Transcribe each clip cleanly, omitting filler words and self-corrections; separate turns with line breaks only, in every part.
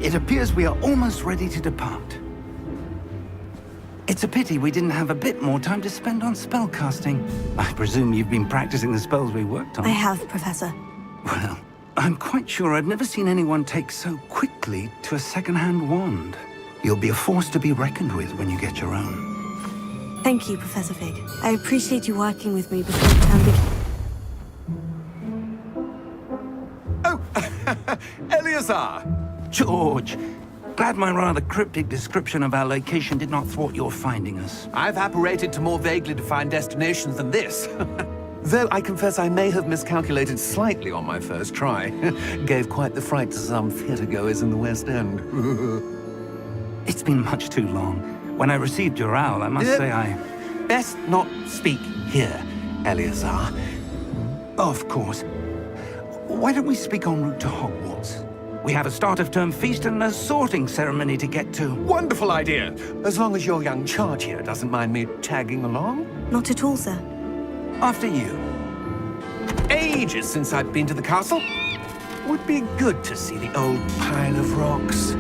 It appears we are almost ready to depart. It's a pity we didn't have a bit more time to spend on spellcasting. I presume you've been practicing the spells we worked on.
I have, Professor.
Well, I'm quite sure I've never seen anyone take so quickly to a second-hand wand. You'll be a force to be reckoned with when you get your own.
Thank you, Professor Fig. I appreciate you working with me before the term begins.
Oh, Eleazar!
George, glad my rather cryptic description of our location did not thwart your finding us.
I've apparated to more vaguely defined destinations than this. Though I confess I may have miscalculated slightly on my first try. Gave quite the fright to some theatergoers in the West End.
It's been much too long. When I received your owl, I must say I...
Best not speak here, Eleazar.
Of course. Why don't we speak en route to Hogwarts? We have a start-of-term feast and a sorting ceremony to get to.
Wonderful idea! As long as your young charge here doesn't mind me tagging along.
Not at all, sir.
After you.
Ages since I've been to the castle. Would be good to see the old pile of rocks.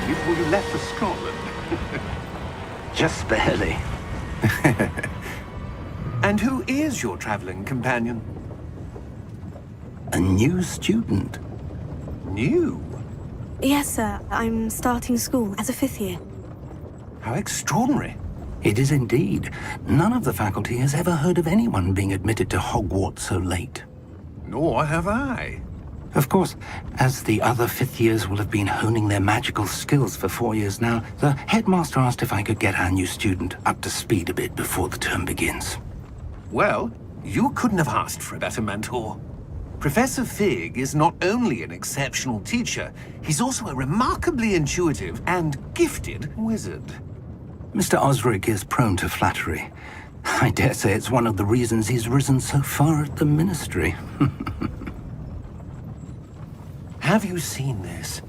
Before you left for Scotland. Just barely.
And who is your traveling companion?
A new student.
New?
Yes, sir. I'm starting school as a 5th year.
How extraordinary.
It is indeed. None of the faculty has ever heard of anyone being admitted to Hogwarts so late.
Nor have I.
Of course, as the other 5th years will have been honing their magical skills for 4 years now, the headmaster asked if I could get our new student up to speed a bit before the term begins.
Well, you couldn't have asked for a better mentor. Professor Fig is not only an exceptional teacher, he's also a remarkably intuitive and gifted wizard.
Mr. Osric is prone to flattery. I dare say it's one of the reasons he's risen so far at the ministry.
Have you seen this?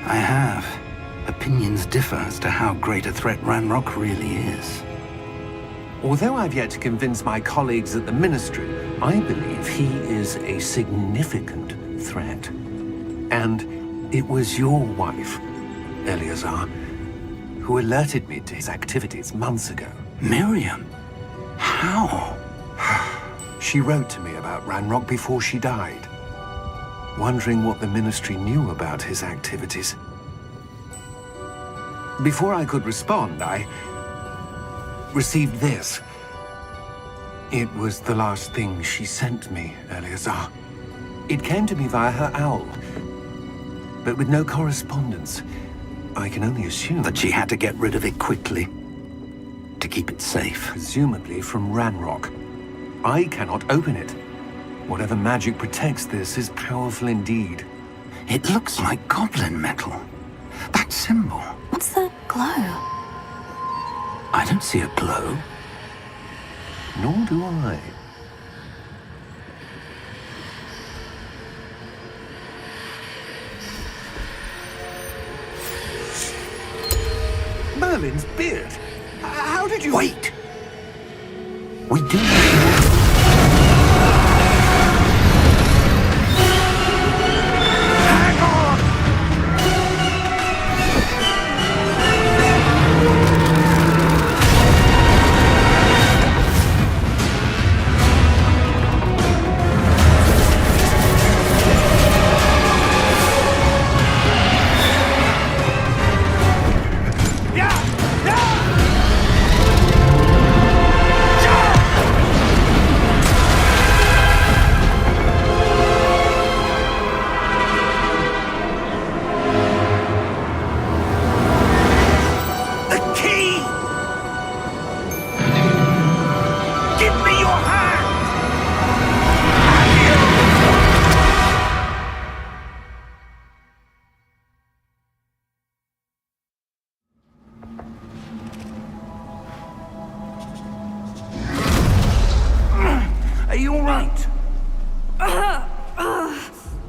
I have. Opinions differ as to how great a threat Ranrock really is.
Although I've yet to convince my colleagues at the ministry, I believe he is a significant threat. And it was your wife, Eleazar, who alerted me to his activities months ago.
Miriam? How?
She wrote to me about Ranrock before she died, wondering what the ministry knew about his activities. Before I could respond, I received this. It was the last thing she sent me, Eleazar. It came to me via her owl, but with no correspondence. I can only assume
That she had to get rid of it quickly, to keep it safe.
presumably from Ranrock. I cannot open it. Whatever magic protects this is powerful indeed.
It looks like goblin metal. That symbol.
What's the glow?
I don't see a glow.
Nor do I. Merlin's beard. How did you...
Wait! We do...
Hang on!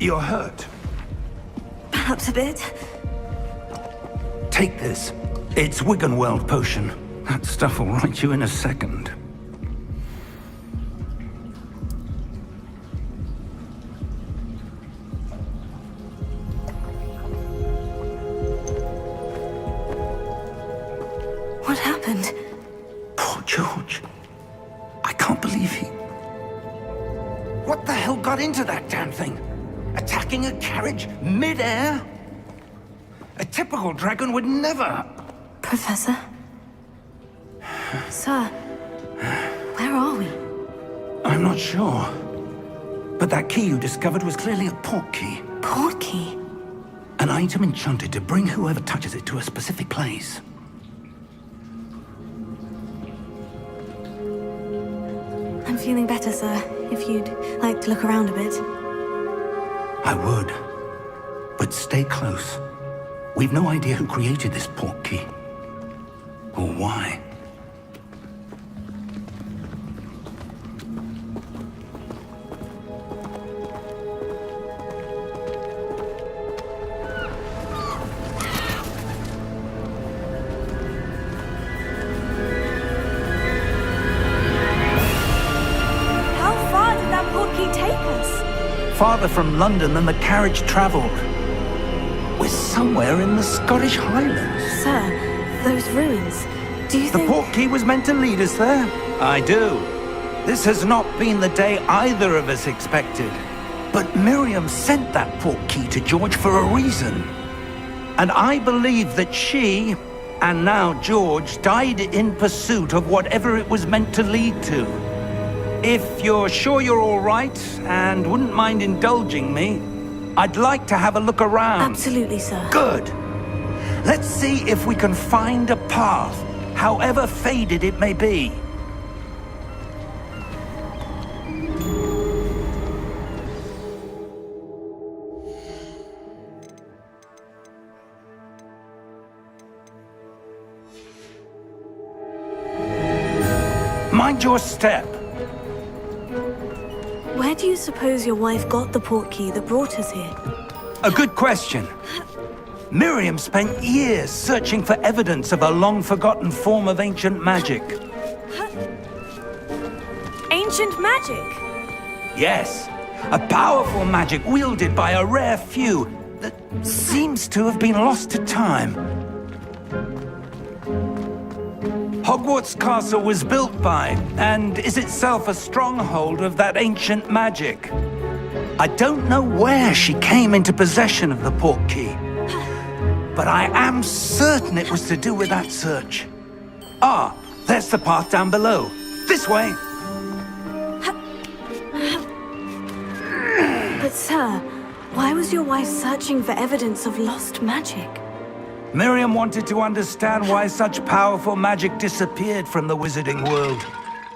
You're hurt.
Perhaps a bit.
Take this. It's Wiggenweld potion. That stuff will right you in a second.
What happened?
Poor George. I can't believe he... What the hell got into that damn thing? Attacking a carriage mid-air? A typical dragon would never...
Professor? Sir, where are we?
I'm not sure. But that key you discovered was clearly a port key.
Port key?
An item enchanted to bring whoever touches it to a specific place.
I'm feeling better, sir. If you'd like to look around a bit.
I would. But stay close. We've no idea who created this port key. Or why. Farther from London than the carriage travelled. We're somewhere in the Scottish Highlands.
Sir, those ruins, do you think...
The port key was meant to lead us there? I do. This has not been the day either of us expected. But Miriam sent that port key to George for a reason. And I believe that she, and now George, died in pursuit of whatever it was meant to lead to. If you're sure you're all right, and wouldn't mind indulging me, I'd like to have a look around.
Absolutely, sir.
Good. Let's see if we can find a path, however faded it may be. Mind your step.
Where do you suppose your wife got the port key that brought us here?
A good question. Miriam spent years searching for evidence of a long-forgotten form of ancient magic.
Ancient magic?
Yes, a powerful magic wielded by a rare few that seems to have been lost to time. Hogwarts Castle was built by, and is itself a stronghold of that ancient magic. I don't know where she came into possession of the port key, but I am certain it was to do with that search. Ah, there's the path down below. This way.
But sir, why was your wife searching for evidence of lost magic?
Miriam wanted to understand why such powerful magic disappeared from the wizarding world.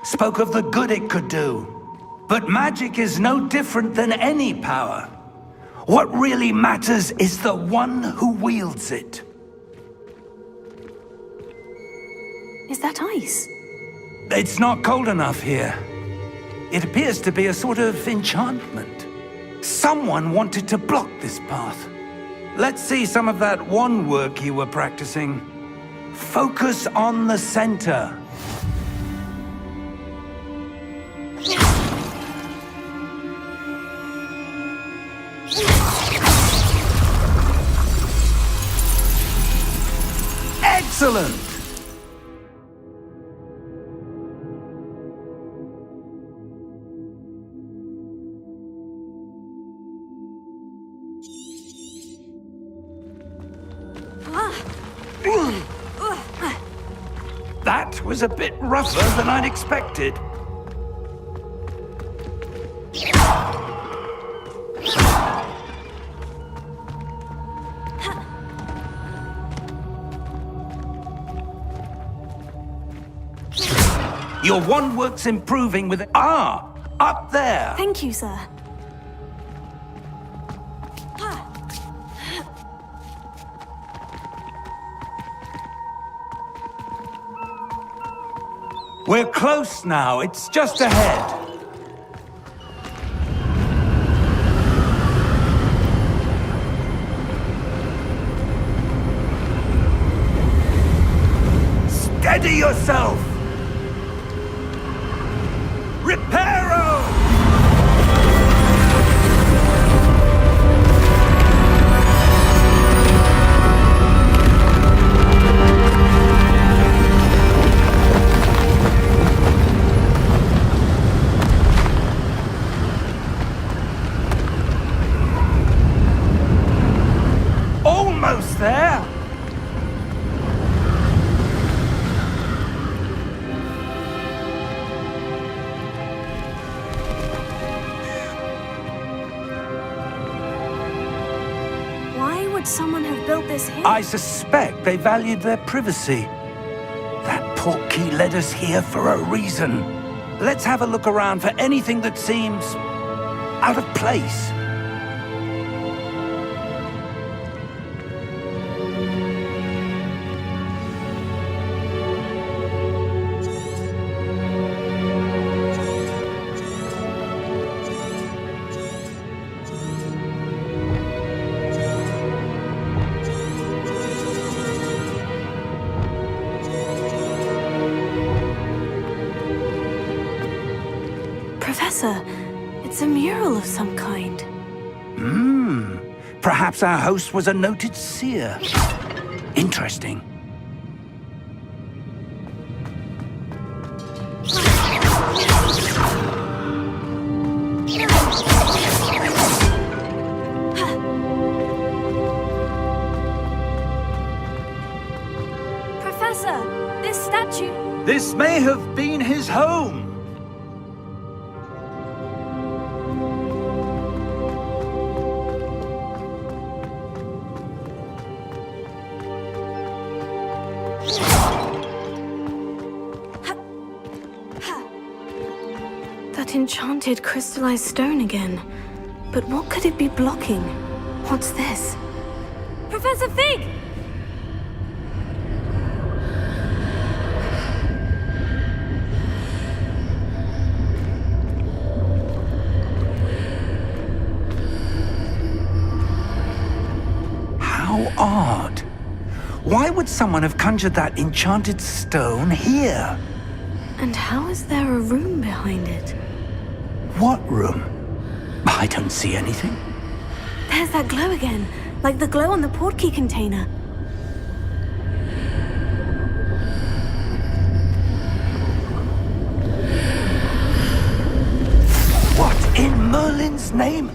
Spoke of the good it could do. But magic is no different than any power. What really matters is the one who wields it.
Is that ice?
It's not cold enough here. It appears to be a sort of enchantment. Someone wanted to block this path. Let's see some of that wand work you were practicing. Focus on the center. Excellent! That was a bit rougher than I'd expected. Your wand work's improving with it. Ah! Up there!
Thank you, sir.
We're close now. It's just ahead. Steady yourself! Reparo! Almost there!
Why would someone have built this here?
I suspect they valued their privacy. That portkey led us here for a reason. Let's have a look around for anything that seems out of place.
Professor, it's a mural of some kind.
Perhaps our host was a noted seer. Interesting.
Professor, this statue...
This may have been his home.
That enchanted crystallized stone again. But what could it be blocking? What's this? Professor Fig!
How odd. Why would someone have conjured that enchanted stone here?
And how is there a room behind it?
What room? I don't see anything.
There's that glow again, like the glow on the portkey container.
What in Merlin's name?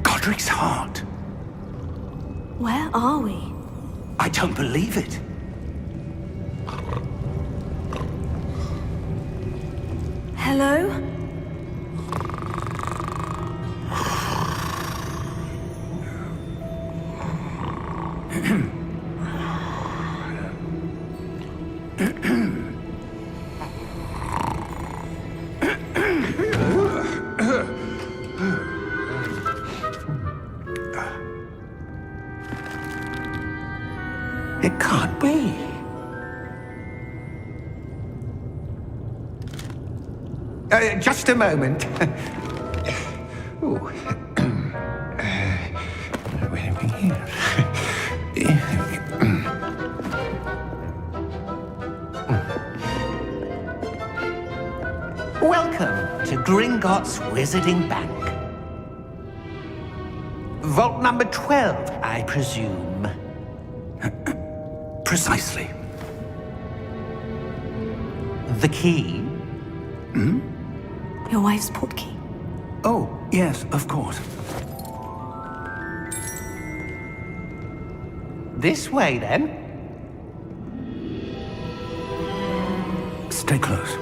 Godric's heart.
Where are we?
I don't believe it.
Hello?
It can't be.
Just a moment. Ooh. Where are we here? Welcome to Gringotts Wizarding Bank. Vault number 12, I presume.
Precisely.
The key?
Your wife's portkey.
Oh, yes, of course.
This way, then.
Stay close.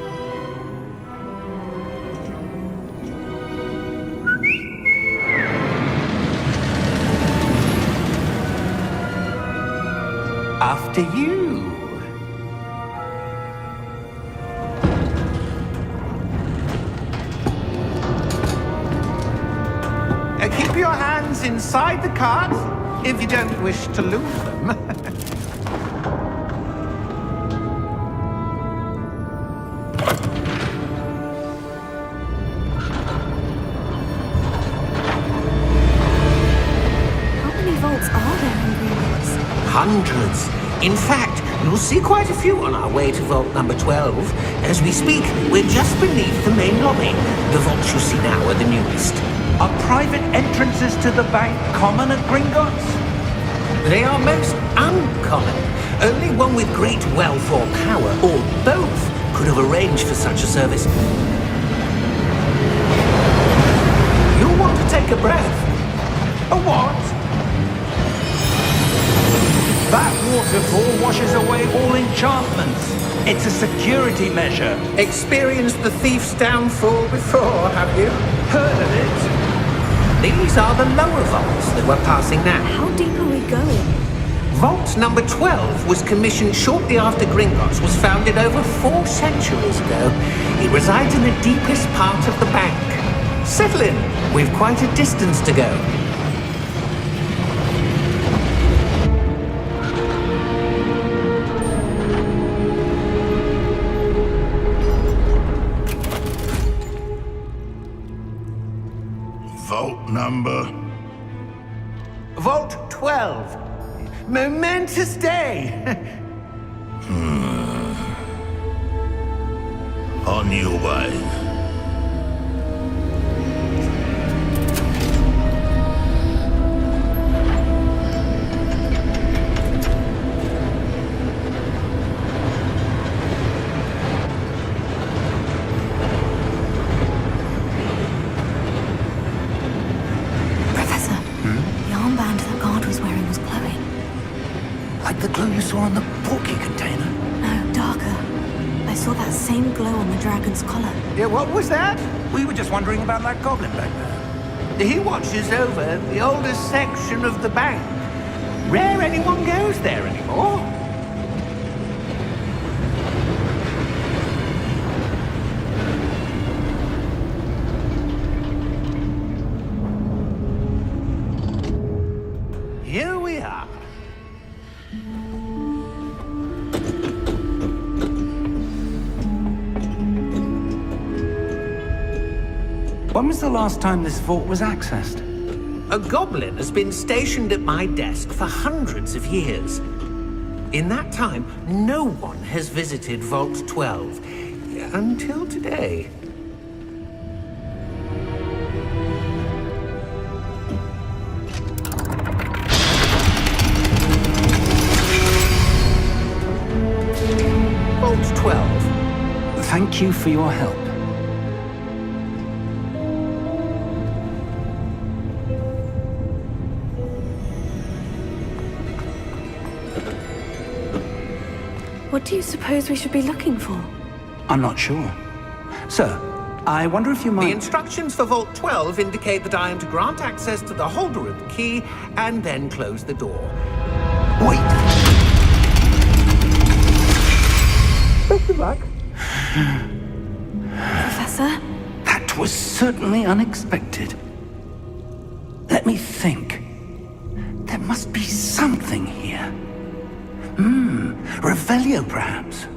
After you. Keep your hands inside the cart if you don't wish to lose them.
How many vaults are there in Greenwoods?
Hundreds,
In fact, you'll see quite a few on our way to vault number 12. As we speak, we're just beneath the main lobby. The vaults you see now are the newest.
Are private entrances to the bank common at Gringotts?
They are most uncommon. Only one with great wealth or power, or both, could have arranged for such a service. You'll want to take a breath.
A what? That waterfall washes away all enchantments. It's a security measure.
Experienced the thief's downfall before, have you?
Heard of it?
These are the lower vaults that we're passing now.
How deep are we going?
Vault number 12 was commissioned shortly after Gringotts was founded over 4 centuries ago. It resides in the deepest part of the bank. Settle in. We've quite a distance to go.
Vault number?
Vault 12. Momentous day.
On your way.
Professor, the armband that guard was wearing was glowing.
Like the glow you saw on the porky container?
No, darker. I saw that same glow on the dragon's collar.
Yeah, what was that?
We were just wondering about that goblin back there.
He watches over the oldest section of the bank. Rare anyone goes there anymore. Here we are.
When was the last time this vault was accessed?
A goblin has been stationed at my desk for hundreds of years. In that time, no one has visited Vault 12. Until today. Vault 12.
Thank you for your help.
What do you suppose we should be looking for?
I'm not sure. Sir, I wonder if you
The
might...
instructions for Vault 12 indicate that I am to grant access to the holder of the key and then close the door.
Wait!
Best of luck.
Professor?
That was certainly unexpected. Let me think. There must be something here. Revelio, perhaps?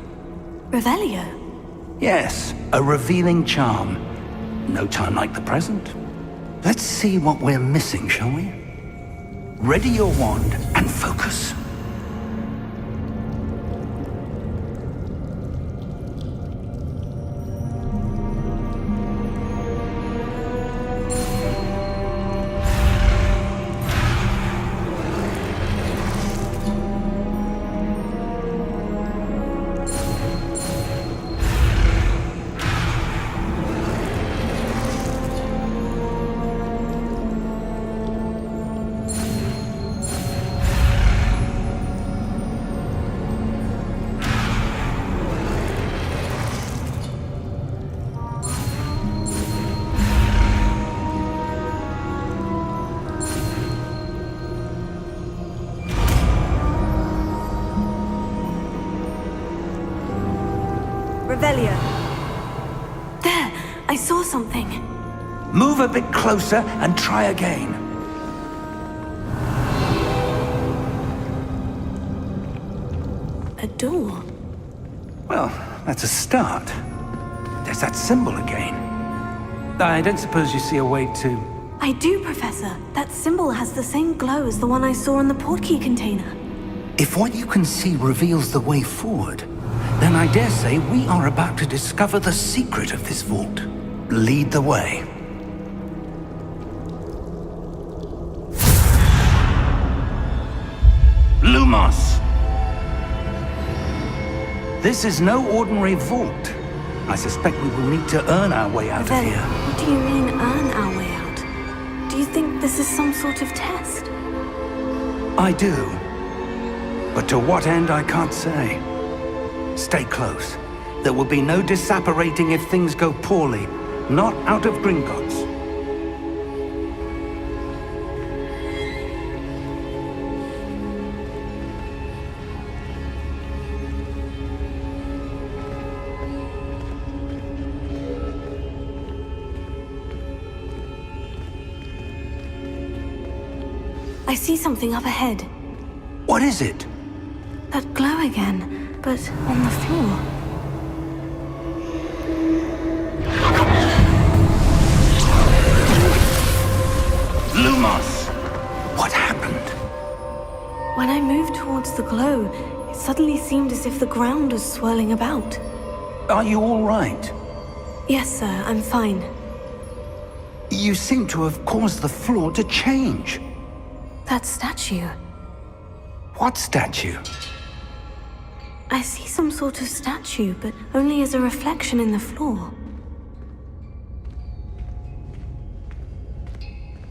Revelio?
Yes, a revealing charm. No time like the present. Let's see what we're missing, shall we? Ready your wand and focus.
Revelio. There! I saw something.
Move a bit closer and try again.
A door.
Well, that's a start. There's that symbol again. I don't suppose you see a way to...
I do, Professor. That symbol has the same glow as the one I saw on the portkey container.
If what you can see reveals the way forward, then I dare say we are about to discover the secret of this vault. Lead the way. Lumos! This is no ordinary vault. I suspect we will need to earn our way out of
Then,
here.
what do you mean, earn our way out? Do you think this is some sort of test?
I do. But to what end, I can't say. Stay close. There will be no disapparating if things go poorly. Not out of Gringotts.
I see something up ahead.
What is it?
That glow again, but on the floor.
Lumos! What happened?
When I moved towards the glow, it suddenly seemed as if the ground was swirling about.
Are you all right?
Yes, sir, I'm fine.
You seem to have caused the floor to change.
That statue.
What statue?
I see some sort of statue, but only as a reflection in the floor.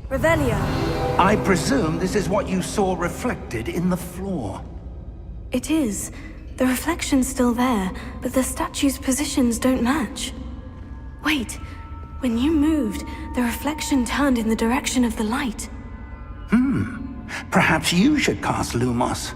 Revelio.
I presume this is what you saw reflected in the floor.
It is. The reflection's still there, but the statue's positions don't match. Wait. When you moved, the reflection turned in the direction of the light.
Perhaps you should cast Lumos.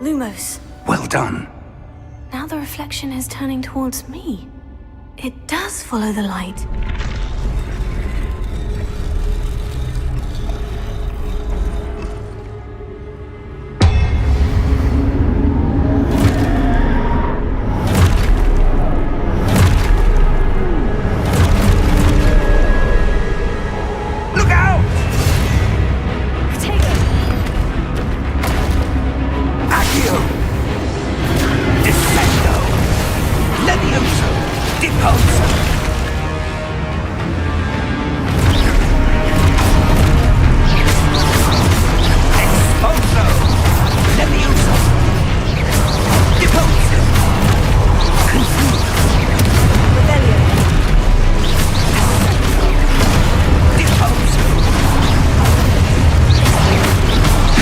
Lumos.
Well done.
Now the reflection is turning towards me. It does follow the light.
Look out!
Take it!
Accio! Descendo! Levioso! Deposo! Exposo! Levioso! Deposo! Confuso!
Revelio.
Deposo!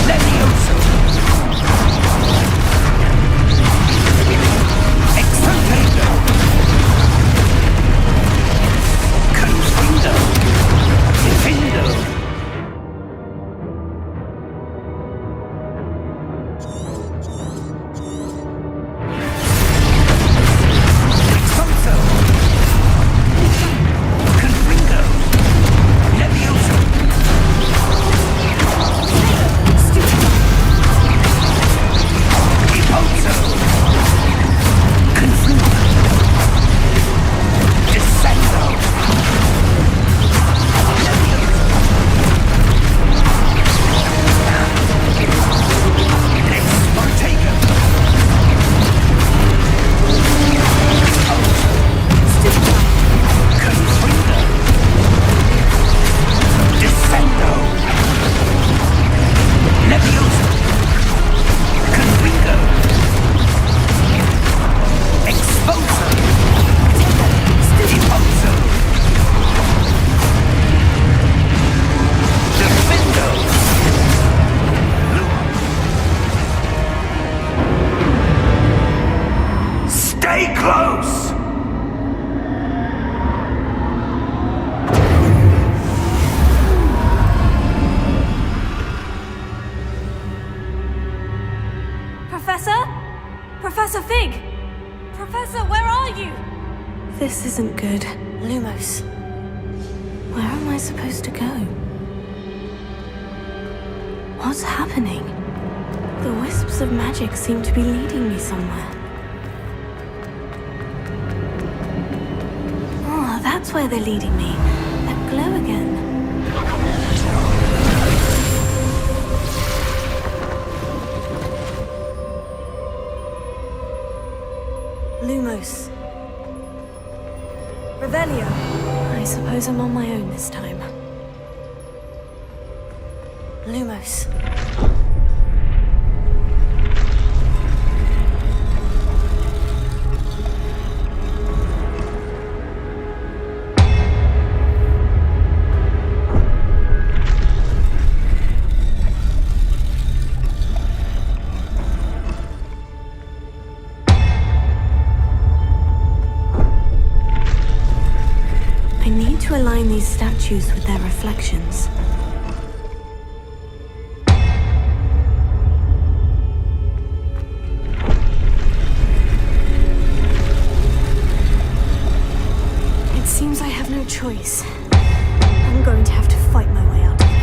Levioso! Exaltato! Confundo! Defindo! Exalto! Confundo! Levioso! Deposo! Confundo! Descendo! Exportago! Confundo! Descendo! Levioso! Confundo! Exposo! Deposo! Defendo! Stay close!
Professor? Professor Fig! Professor, where are you? This isn't good. Lumos. Where am I supposed to go? What's happening? The wisps of magic seem to be leading me somewhere. Oh, that's where they're leading me. That glow again. Lumos. Revelio. I suppose I'm on my own this time. Lumos. I need to align these statues with their reflections. It seems I have no choice. I'm going to have to fight my way out of here.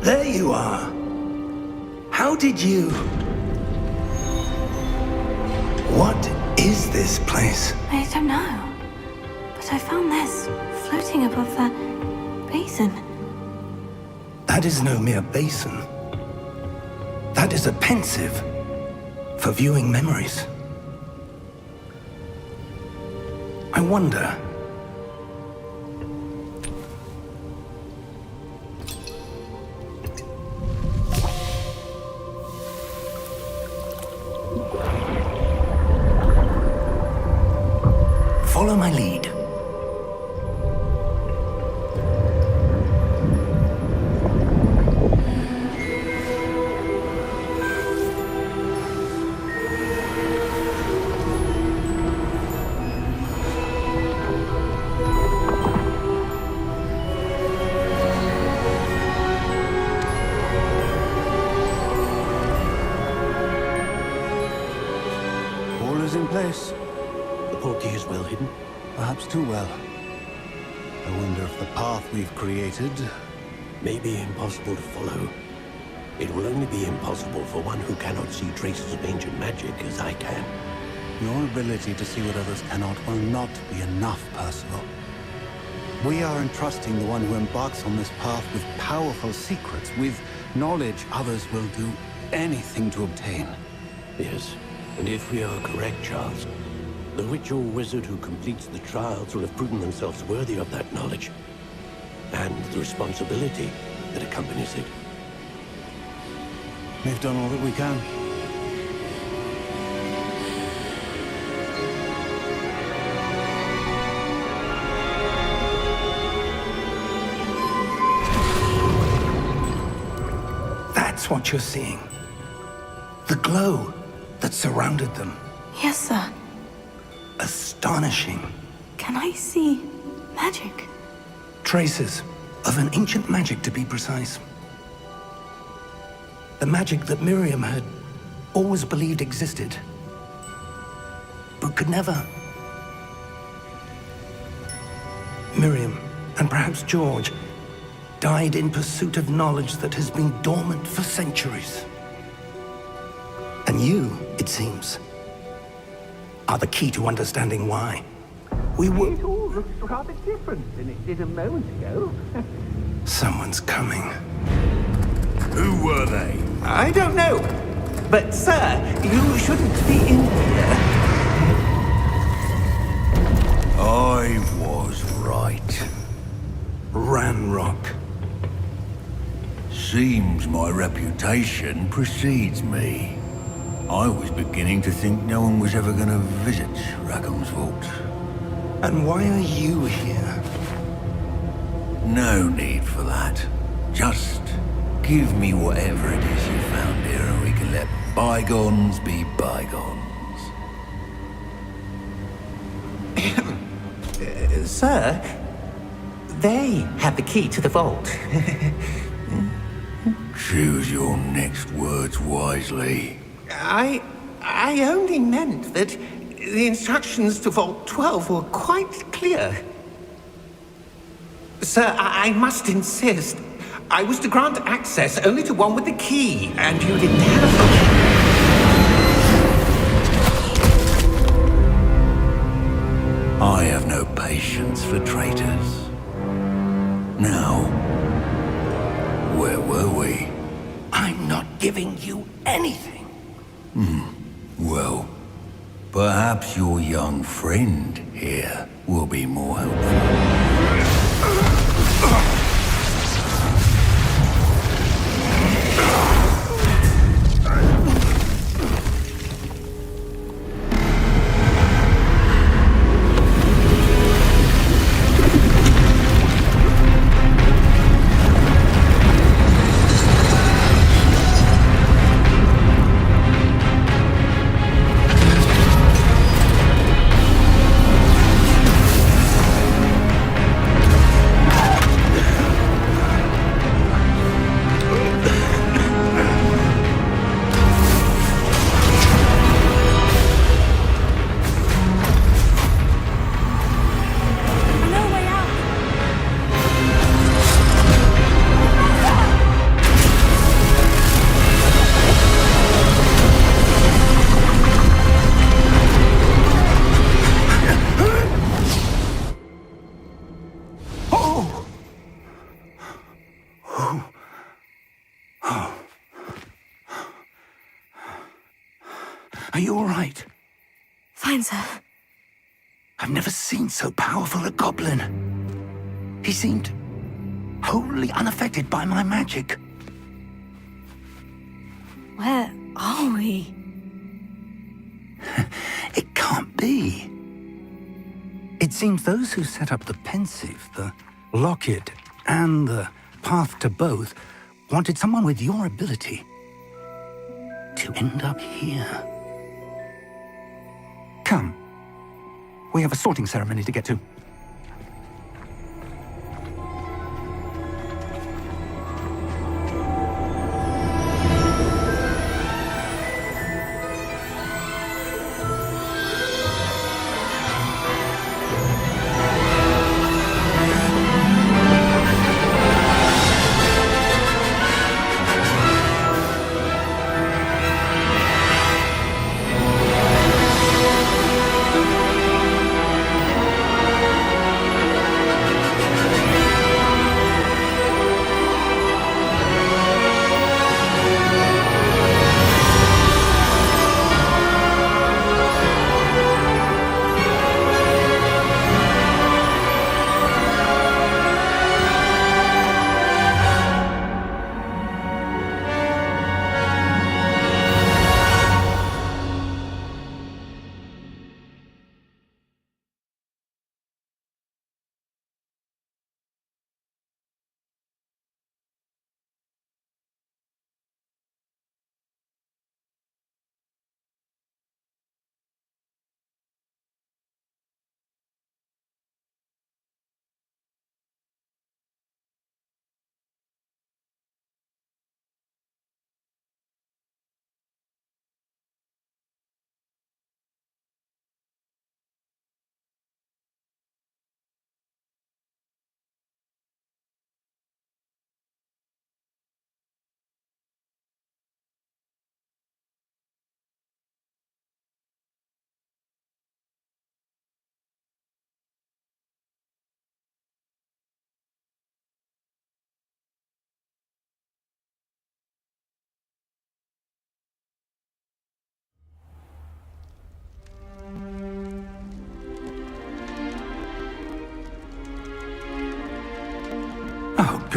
There you are. How did you... What is this place?
I don't know. But I found this floating above that basin.
That is no mere basin. That is a pensive for viewing memories. I wonder... Follow my lead.
All is in place.
The portkey is well hidden.
Perhaps too well. I wonder if the path we've created...
May be impossible to follow. It will only be impossible for one who cannot see traces of ancient magic as I can.
Your ability to see what others cannot will not be enough, Percival. We are entrusting the one who embarks on this path with powerful secrets, with knowledge others will do anything to obtain.
Yes, and if we are correct, Charles, the witch or wizard who completes the trials will have proven themselves worthy of that knowledge, and the responsibility that accompanies it.
We've done all that we can.
That's what you're seeing. The glow that surrounded them.
Yes, sir.
Astonishing.
Can I see magic?
Traces of an ancient magic, to be precise. The magic that Miriam had always believed existed, but could never. Miriam, and perhaps George, died in pursuit of knowledge that has been dormant for centuries. And you, it seems, are the key to understanding why. We were...
It all looks rather different than it did a moment ago.
Someone's coming.
Who were they?
I don't know. But, sir, you shouldn't be in here.
I was right.
Ranrock.
Seems my reputation precedes me. I was beginning to think no one was ever going to visit Rackham's vault.
And why are you here?
No need for that. Just give me whatever it is you found here and we can let bygones be bygones.
Sir, they have the key to the vault.
Choose your next words wisely.
I only meant that the instructions to Vault 12 were quite clear. Sir, I must insist. I was to grant access only to one with the key, and you didn't have it.
I have no patience for traitors. Now, where were we?
I'm not giving you anything.
Well, perhaps your young friend here will be more helpful.
No way out!
Are you all right?
Fine, sir.
I've never seen so powerful a goblin. He seemed wholly unaffected by my magic.
Where are we?
It can't be. It seems those who set up the pensive, the locket, and the path to both wanted someone with your ability to end up here. Come. We have a sorting ceremony to get to.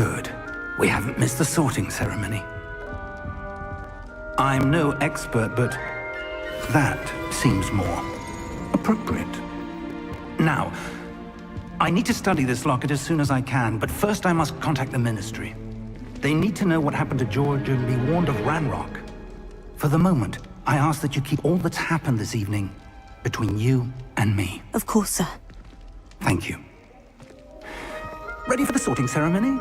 Good. We haven't missed the sorting ceremony. I'm no expert, but that seems more appropriate. Now, I need to study this locket as soon as I can, but first I must contact the Ministry. They need to know what happened to George and be warned of Ranrock. For the moment, I ask that you keep all that's happened this evening between you and me.
Of course, sir.
Thank you. Ready for the sorting ceremony?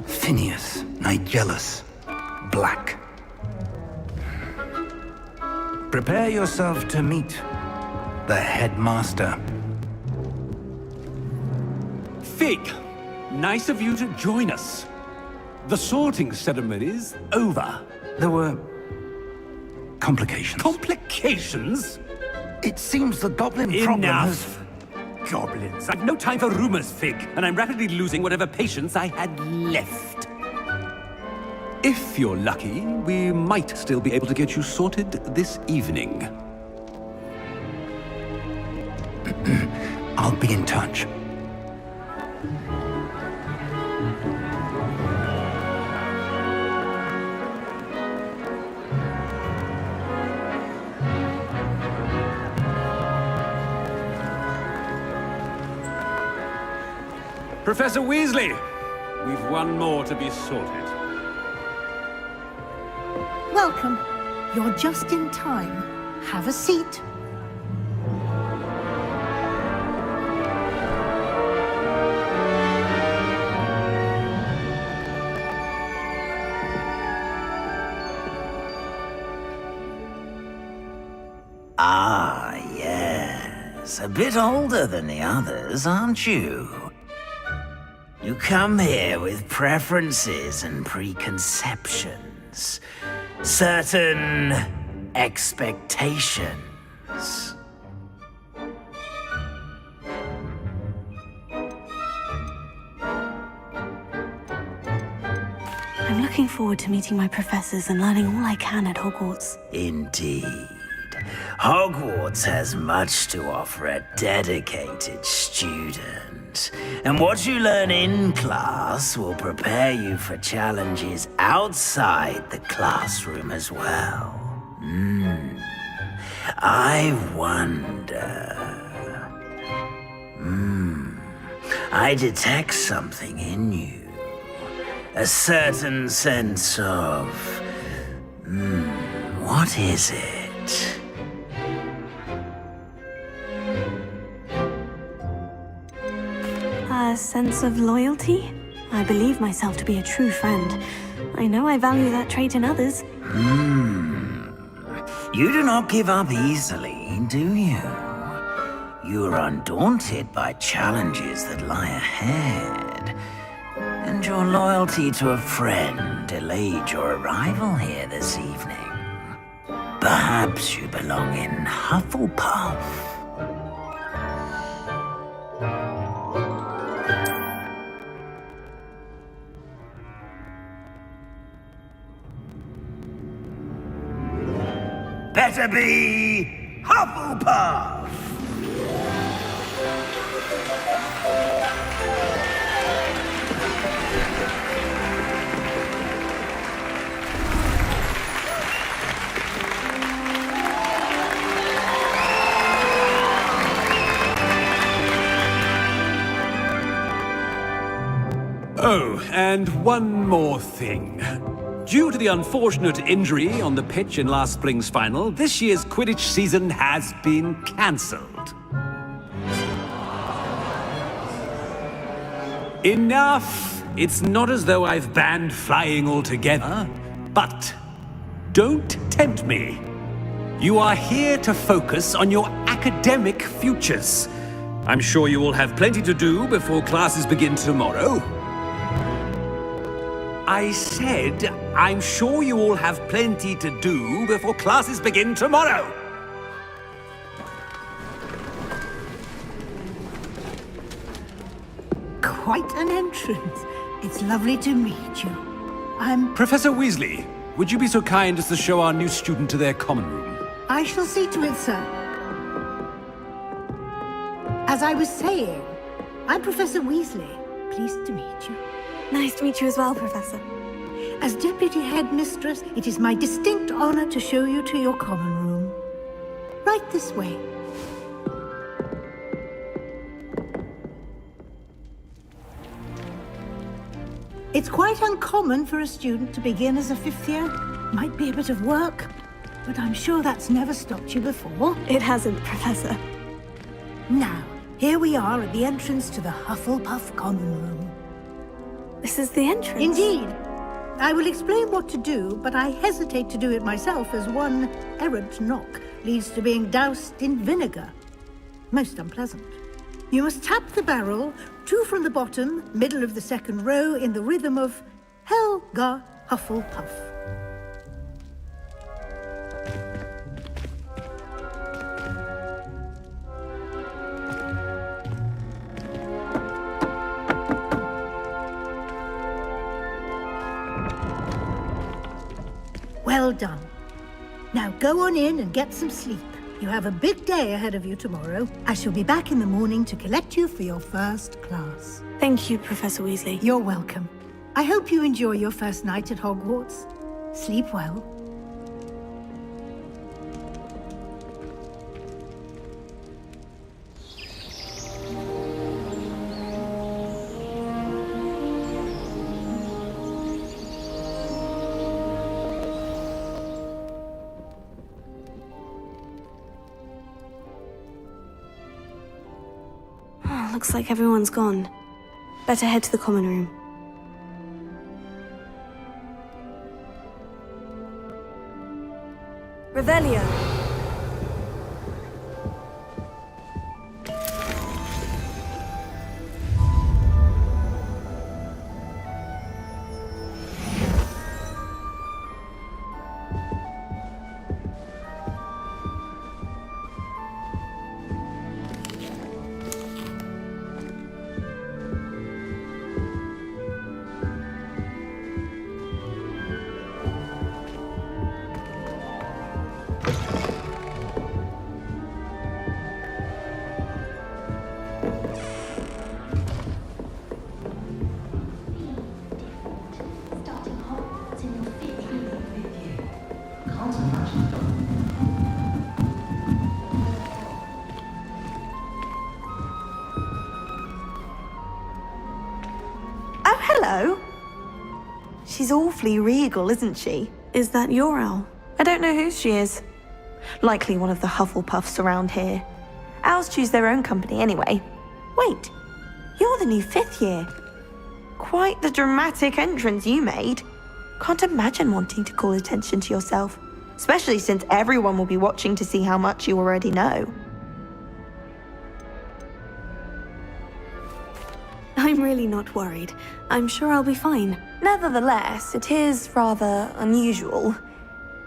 Phineas, Nigellus, Black. Prepare yourself to meet the headmaster.
Fig, nice of you to join us. The sorting ceremony's over.
There were complications.
Complications?
It seems the goblin problem has...
Enough! Goblins. I've no time for rumors, Fig, and I'm rapidly losing whatever patience I had left. If you're lucky, we might still be able to get you sorted this evening.
I'll be in touch.
Professor Weasley, we've one more to be sorted.
Welcome. You're just in time. Have a seat.
Ah, yes. A bit older than the others, aren't you? You come here with preferences and preconceptions. Certain expectations.
I'm looking forward to meeting my professors and learning all I can at Hogwarts.
Indeed. Hogwarts has much to offer a dedicated student. And what you learn in class will prepare you for challenges outside the classroom as well. I wonder... I detect something in you. A certain sense of... what is it?
A sense of loyalty? I believe myself to be a true friend. I know I value that trait in others.
You do not give up easily, do you? You are undaunted by challenges that lie ahead. And your loyalty to a friend delayed your arrival here this evening. Perhaps you belong in Hufflepuff. Better be Hufflepuff!
Oh, and one more thing. Due to the unfortunate injury on the pitch in last spring's final, this year's Quidditch season has been cancelled. Enough! It's not as though I've banned flying altogether, but don't tempt me. You are here to focus on your academic futures. I'm sure you will have plenty to do before classes begin tomorrow. I said, I'm sure you all have plenty to do before classes begin tomorrow.
quite an entrance. It's lovely to meet you.
Professor Weasley, would you be so kind as to show our new student to their common room?
I shall see to it, sir. As I was saying, I'm Professor Weasley. Pleased to meet you.
Nice to meet you as well, Professor.
As Deputy Headmistress, it is my distinct honor to show you to your common room. Right this way. It's quite uncommon for a student to begin as a fifth year. Might be a bit of work, but I'm sure that's never stopped you before.
It hasn't, Professor.
Now, here we are at the entrance to the Hufflepuff Common Room.
This is the entrance?
Indeed. I will explain what to do, but I hesitate to do it myself as one errant knock leads to being doused in vinegar. Most unpleasant. You must tap the barrel, 2 from the bottom, middle of the second row, in the rhythm of Helga Hufflepuff. Well done. Now go on in and get some sleep. You have a big day ahead of you tomorrow. I shall be back in the morning to collect you for your first class.
Thank you, Professor Weasley.
You're welcome. I hope you enjoy your first night at Hogwarts. Sleep well.
Looks like everyone's gone. Better head to the common room. Revelio! Oh, hello. She's awfully regal, isn't she? Is that your owl? I don't know whose she is. Likely one of the Hufflepuffs around here. Owls choose their own company anyway. Wait, you're the new 5th year. Quite the dramatic entrance you made. Can't imagine wanting to call attention to yourself, especially since everyone will be watching to see how much you already know. I'm really not worried. I'm sure I'll be fine. Nevertheless, it is rather unusual.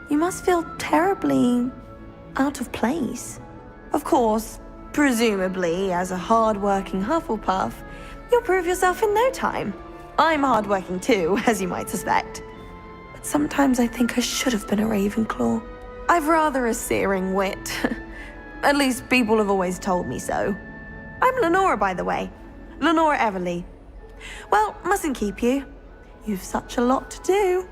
You must feel terribly out of place. Of course, presumably, as a hard-working Hufflepuff, you'll prove yourself in no time. I'm hard-working too, as you might suspect. But sometimes I think I should have been a Ravenclaw. I've rather a searing wit. At least people have always told me so. I'm Lenora, by the way. Lenora Everly. Well, mustn't keep you. You've such a lot to do.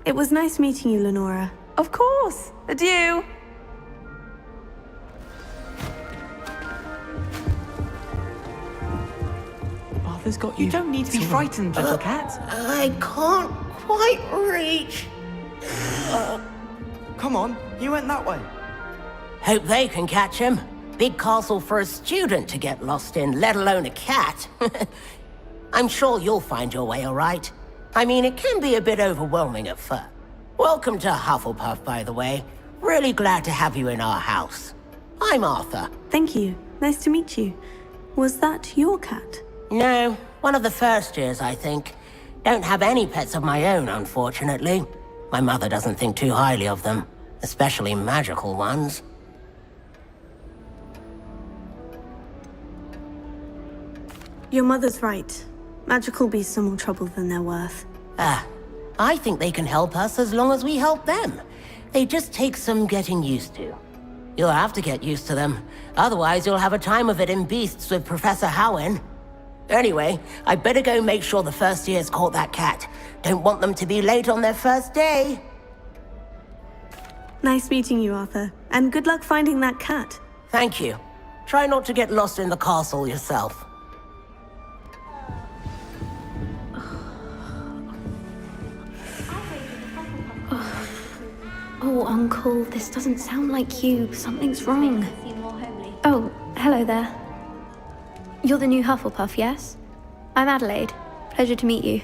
It was nice meeting you, Lenora. Of course. Adieu.
Arthur's got you. You don't need to be frightened, little cat.
I can't quite reach.
Come on, you went that way.
Hope they can catch him. Big castle for a student to get lost in, let alone a cat. I'm sure you'll find your way all right. I mean, it can be a bit overwhelming at first. Welcome to Hufflepuff, by the way. Really glad to have you in our house. I'm Arthur.
Thank you. Nice to meet you. Was that your cat?
No, one of the first years, I think. Don't have any pets of my own, unfortunately. My mother doesn't think too highly of them, especially magical ones.
Your mother's right. Magical beasts are more trouble than they're worth.
I think they can help us as long as we help them. They just take some getting used to. You'll have to get used to them. Otherwise, you'll have a time of it in beasts with Professor Howen. Anyway, I better go make sure the first years caught that cat. Don't want them to be late on their first day.
Nice meeting you, Arthur. And good luck finding that cat.
Thank you. Try not to get lost in the castle yourself.
Oh, Uncle, this doesn't sound like you. Something's wrong. Oh, hello there. You're the new Hufflepuff, yes? I'm Adelaide. Pleasure to meet you.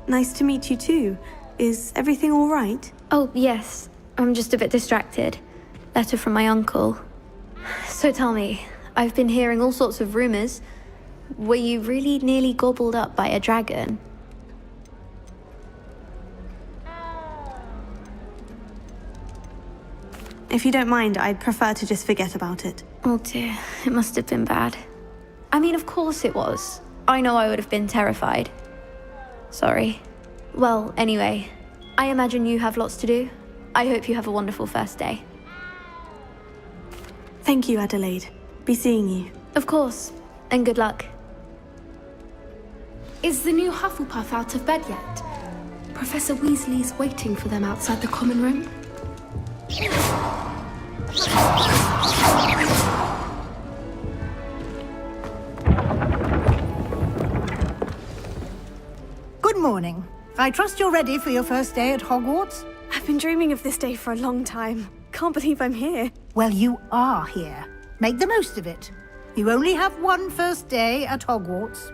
Nice to meet you too. Is everything all right? Oh, yes. I'm just a bit distracted. Letter from my uncle. So tell me, I've been hearing all sorts of rumors. Were you really nearly gobbled up by a dragon? If you don't mind, I'd prefer to just forget about it. Oh dear, it must have been bad. I mean, of course it was. I know I would have been terrified. Sorry. Well, anyway, I imagine you have lots to do. I hope you have a wonderful first day. Thank you, Adelaide. Be seeing you. Of course, and good luck.
Is the new Hufflepuff out of bed yet? Professor Weasley's waiting for them outside the common room.
Good morning. I trust you're ready for your first day at Hogwarts?
I've been dreaming of this day for a long time. Can't believe I'm here.
Well, you are here. Make the most of it. You only have one first day at Hogwarts.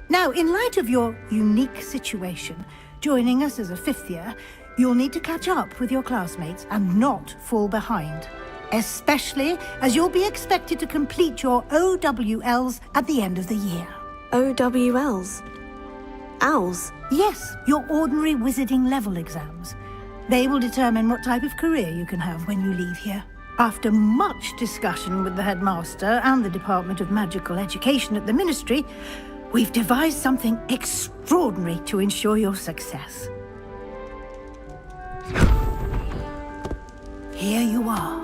Now, in light of your unique situation, joining us as a fifth year, you'll need to catch up with your classmates and not fall behind. Especially as you'll be expected to complete your OWLs at the end of the year.
OWLs? Owls?
Yes, your ordinary wizarding level exams. They will determine what type of career you can have when you leave here. After much discussion with the headmaster and the Department of Magical Education at the Ministry, we've devised something extraordinary to ensure your success. Here you are.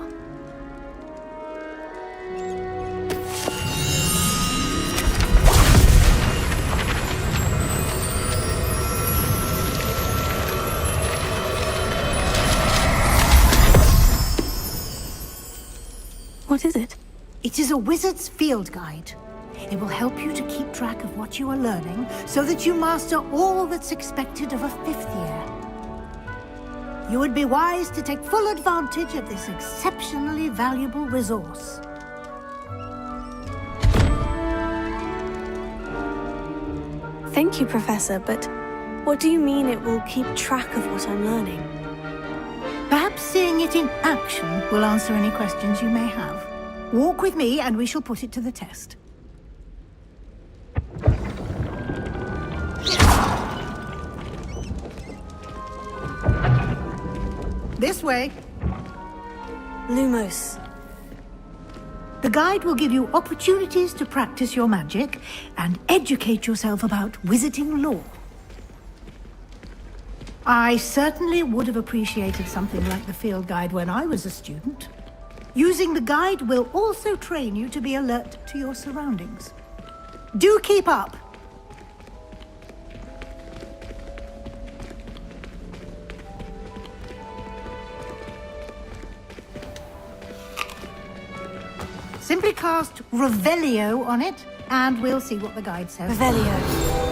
What is it?
It is a wizard's field guide. It will help you to keep track of what you are learning so that you master all that's expected of a fifth year. You would be wise to take full advantage of this exceptionally valuable resource.
Thank you, Professor, but what do you mean it will keep track of what I'm learning?
Perhaps seeing it in action will answer any questions you may have. Walk with me and we shall put it to the test. This way.
Lumos.
The guide will give you opportunities to practice your magic and educate yourself about wizarding lore. I certainly would have appreciated something like the field guide when I was a student. Using the guide will also train you to be alert to your surroundings. Do keep up! Simply cast Revelio on it, and we'll see what the guide says.
Revelio.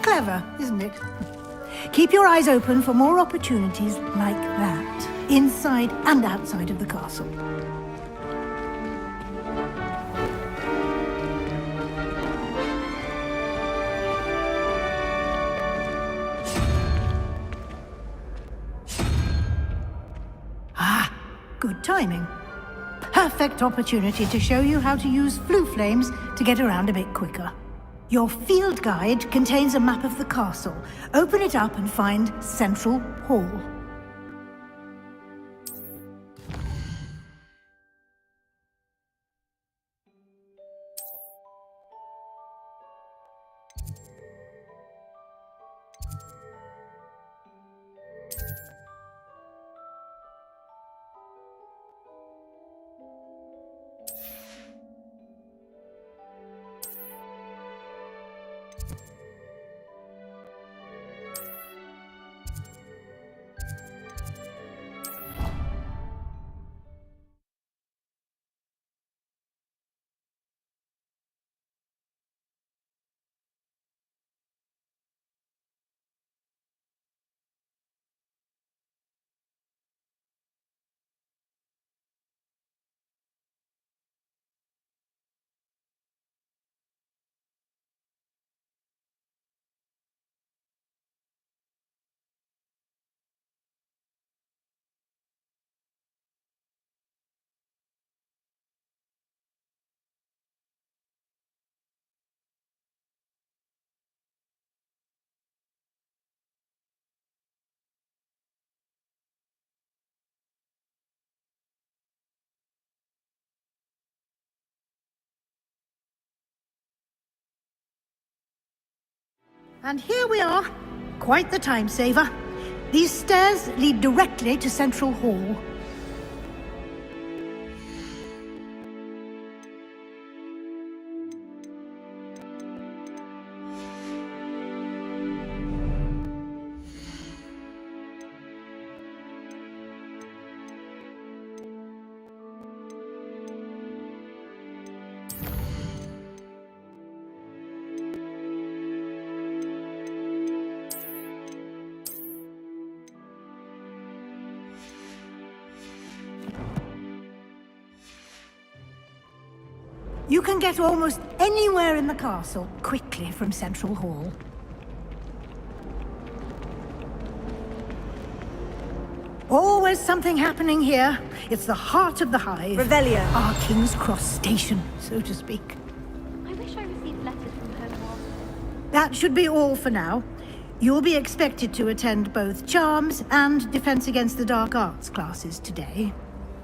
Clever, isn't it? Keep your eyes open for more opportunities like that, inside and outside of the castle. Ah, good timing. Perfect opportunity to show you how to use flue flames to get around a bit quicker. Your field guide contains a map of the castle. Open it up and find Central Hall. And here we are. Quite the time saver. These stairs lead directly to Central Hall. You can get almost anywhere in the castle quickly from Central Hall. Always something happening here. It's the heart of the hive.
Revelio.
Our King's Cross station, so to speak.
I wish I received letters from Hogwarts.
That should be all for now. You'll be expected to attend both Charms and Defense Against the Dark Arts classes today.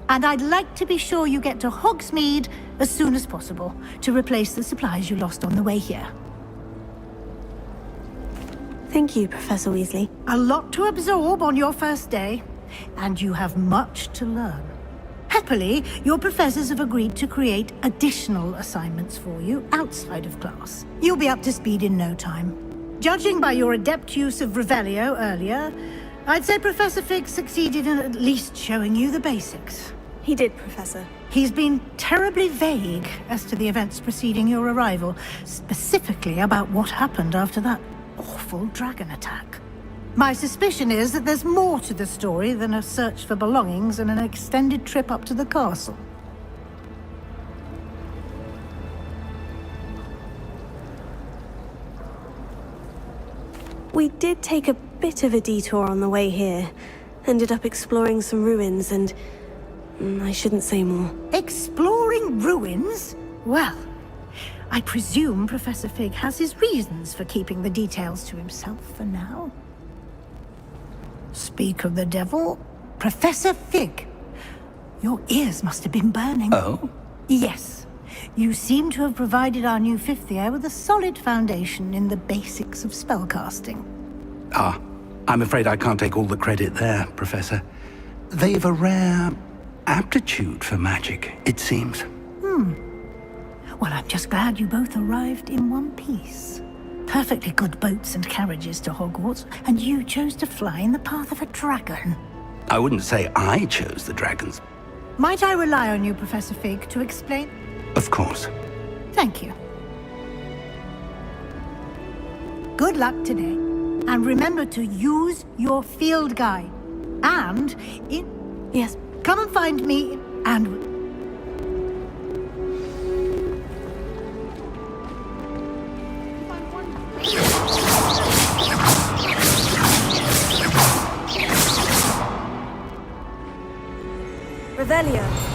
And I'd like to be sure you get to Hogsmeade as soon as possible to replace the supplies you lost on the way here.
Thank you, Professor Weasley.
A lot to absorb on your first day, and you have much to learn. Happily, your professors have agreed to create additional assignments for you outside of class. You'll be up to speed in no time. Judging by your adept use of Revelio earlier, I'd say Professor Fig succeeded in at least showing you the basics.
He did, Professor.
He's been terribly vague as to the events preceding your arrival, specifically about what happened after that awful dragon attack. My suspicion is that there's more to the story than a search for belongings and an extended trip up to the castle.
We did take a bit of a detour on the way here. Ended up exploring some ruins and... I shouldn't say more.
Exploring ruins? Well, I presume Professor Fig has his reasons for keeping the details to himself for now. Speak of the devil, Professor Fig. Your ears must have been burning.
Oh?
Yes. You seem to have provided our new fifth year with a solid foundation in the basics of spellcasting.
Ah, I'm afraid I can't take all the credit there, Professor. They've a rare aptitude for magic, it seems.
Well, I'm just glad you both arrived in one piece. Perfectly good boats and carriages to Hogwarts, and you chose to fly in the path of a dragon.
I wouldn't say I chose the dragons.
Might I rely on you, Professor Fig, to explain?
Of course.
Thank you. Good luck today. And remember to use your field guide. And
Yes.
come and find me and...
Revelio.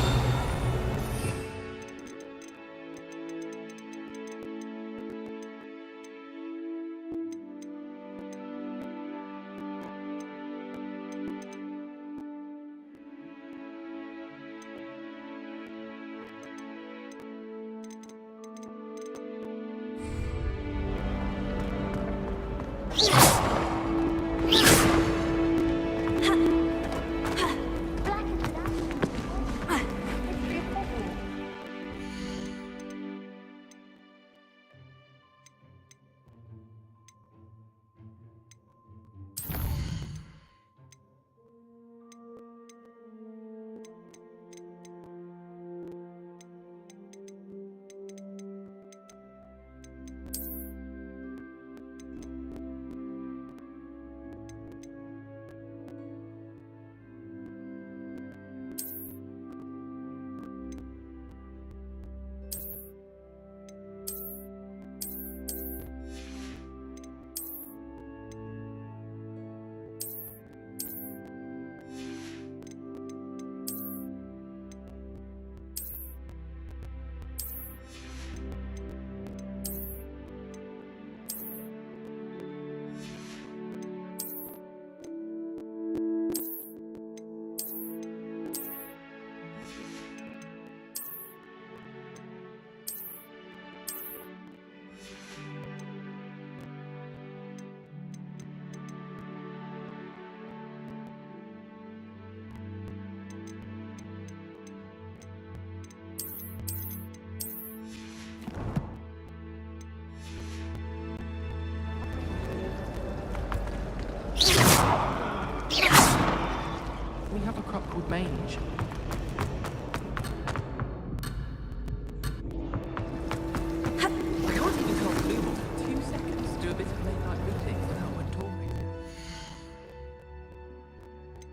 We have a crop called Mage.